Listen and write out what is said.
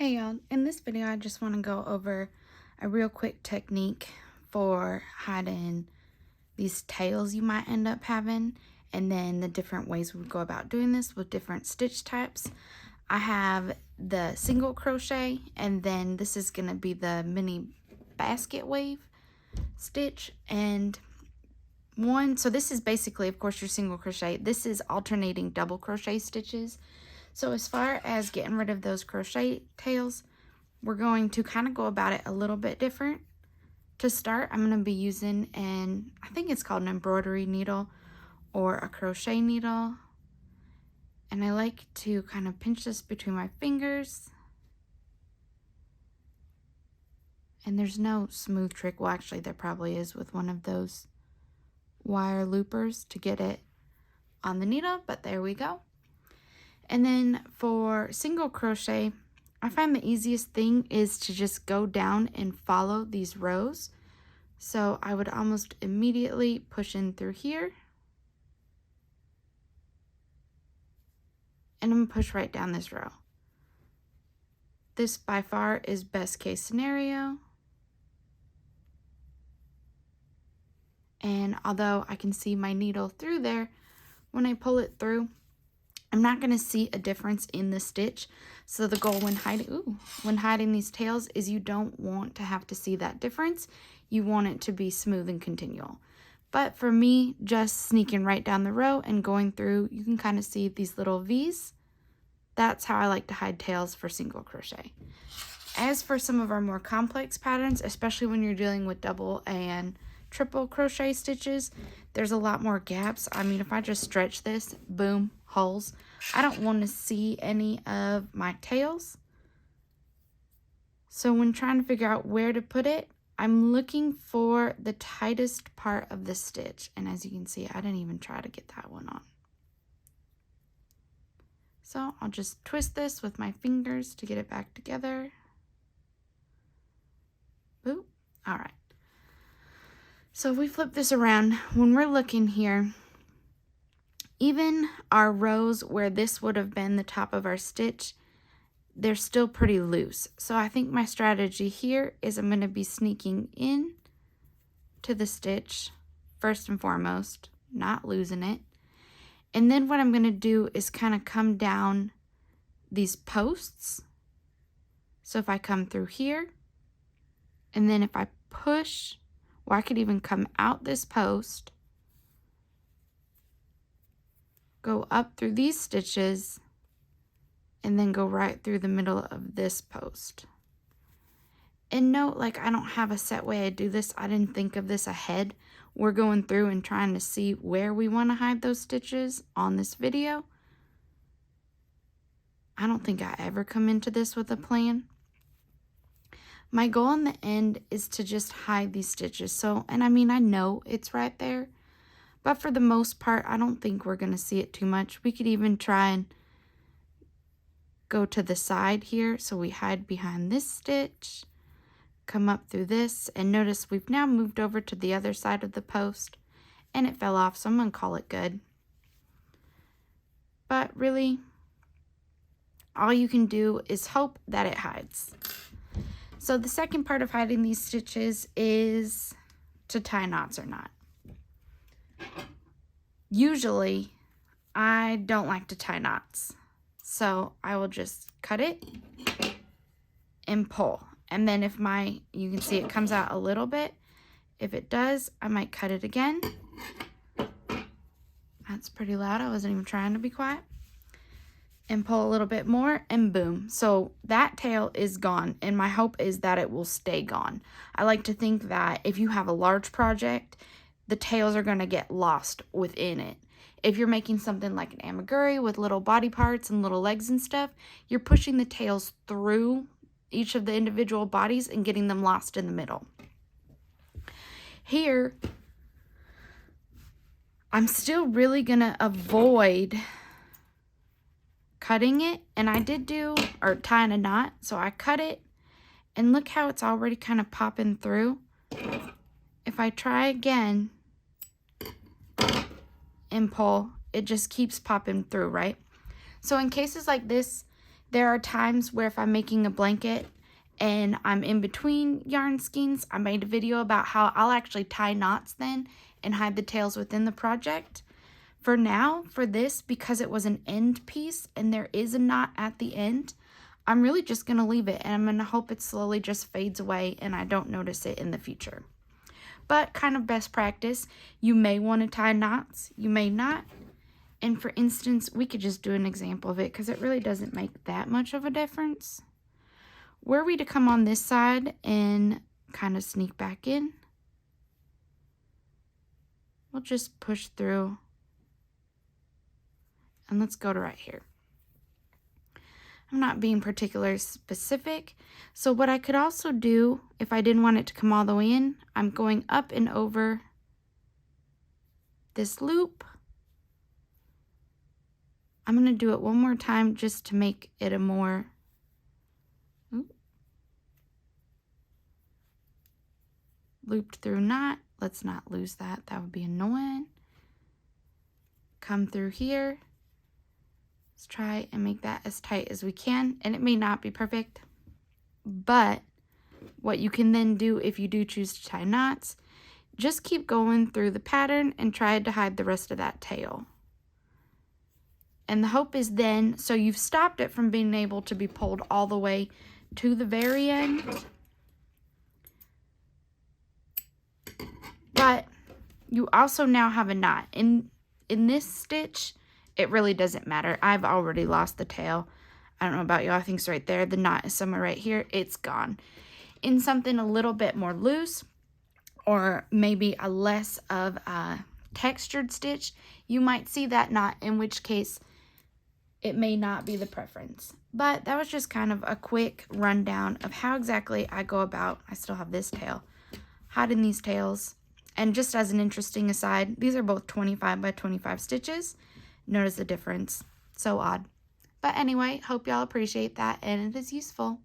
Hey y'all, in this video I just want to go over a real quick technique for hiding these tails you might end up having, and then the different ways we go about doing this with different stitch types. I have the single crochet, and then this is going to be the mini basket wave stitch, and so this is basically, of course, your single crochet. This is alternating double crochet stitches. So as far as getting rid of those crochet tails, we're going to kind of go about it a little bit different. To start, I'm going to be using I think it's called an embroidery needle or a crochet needle. And I like to kind of pinch this between my fingers. And there's no smooth trick. Well, actually, there probably is with one of those wire loopers to get it on the needle, but there we go. And then for single crochet, I find the easiest thing is to just go down and follow these rows. So I would almost immediately push in through here. And I'm going to push right down this row. This by far is best case scenario. And although I can see my needle through there, when I pull it through, I'm not going to see a difference in the stitch. So the goal when hiding these tails is you don't want to have to see that difference. You want it to be smooth and continual. But for me, just sneaking right down the row and going through, you can kind of see these little V's. That's how I like to hide tails for single crochet. As for some of our more complex patterns, especially when you're dealing with double and triple crochet stitches, there's a lot more gaps. I mean, if I just stretch this, boom, holes. I don't want to see any of my tails. So when trying to figure out where to put it, I'm looking for the tightest part of the stitch. And as you can see, I didn't even try to get that one on. So I'll just twist this with my fingers to get it back together. Boop. All right. So if we flip this around, when we're looking here, even our rows where this would have been the top of our stitch, they're still pretty loose. So I think my strategy here is I'm going to be sneaking in to the stitch first and foremost, not losing it. And then what I'm going to do is kind of come down these posts. So if I come through here, and then if I push, or I could even come out this post, go up through these stitches, and then go right through the middle of this post. And note, like, I don't have a set way I do this. I didn't think of this ahead. We're going through and trying to see where we want to hide those stitches on this video. I don't think I ever come into this with a plan. My goal in the end is to just hide these stitches. So, and I mean, I know it's right there, but for the most part, I don't think we're going to see it too much. We could even try and go to the side here. So we hide behind this stitch, come up through this, and notice we've now moved over to the other side of the post, and it fell off. So I'm going to call it good. But really, all you can do is hope that it hides. So the second part of hiding these stitches is to tie knots or not. Usually, I don't like to tie knots. So I will just cut it and pull. And then if you can see it comes out a little bit. If it does, I might cut it again. That's pretty loud. I wasn't even trying to be quiet. And pull a little bit more, and boom. So that tail is gone, and my hope is that it will stay gone. I like to think that if you have a large project, the tails are going to get lost within it. If you're making something like an amigurumi with little body parts and little legs and stuff, you're pushing the tails through each of the individual bodies and getting them lost in the middle. Here, I'm still really going to avoid cutting it, and I did tying a knot, so I cut it, and look how it's already kind of popping through. If I try again and pull, it just keeps popping through, right? So in cases like this, There are times where if I'm making a blanket and I'm in between yarn skeins, I made a video about how I'll actually tie knots then and hide the tails within the project. For now, for this, because it was an end piece and there is a knot at the end, I'm really just going to leave it, and I'm going to hope it slowly just fades away and I don't notice it in the future. But kind of best practice, you may want to tie knots, you may not. And for instance, we could just do an example of it because it really doesn't make that much of a difference. Were we to come on this side and kind of sneak back in, we'll just push through. And let's go to right here. I'm not being particularly specific. So what I could also do, if I didn't want it to come all the way in, I'm going up and over this loop. I'm going to do it one more time just to make it a more looped through knot. Let's not lose that. That would be annoying. Come through here. Let's try and make that as tight as we can. And it may not be perfect, but what you can then do if you do choose to tie knots, just keep going through the pattern and try to hide the rest of that tail. And the hope is then, so you've stopped it from being able to be pulled all the way to the very end. But you also now have a knot. In this stitch, it really doesn't matter. I've already lost the tail. I don't know about you. I think it's right there. The knot is somewhere right here. It's gone. In something a little bit more loose, or maybe a less of a textured stitch, you might see that knot, in which case it may not be the preference. But that was just kind of a quick rundown of how exactly I go about, I still have this tail, hiding these tails. And just as an interesting aside, these are both 25 by 25 stitches. Notice the difference. So odd. But anyway, hope y'all appreciate that and it is useful.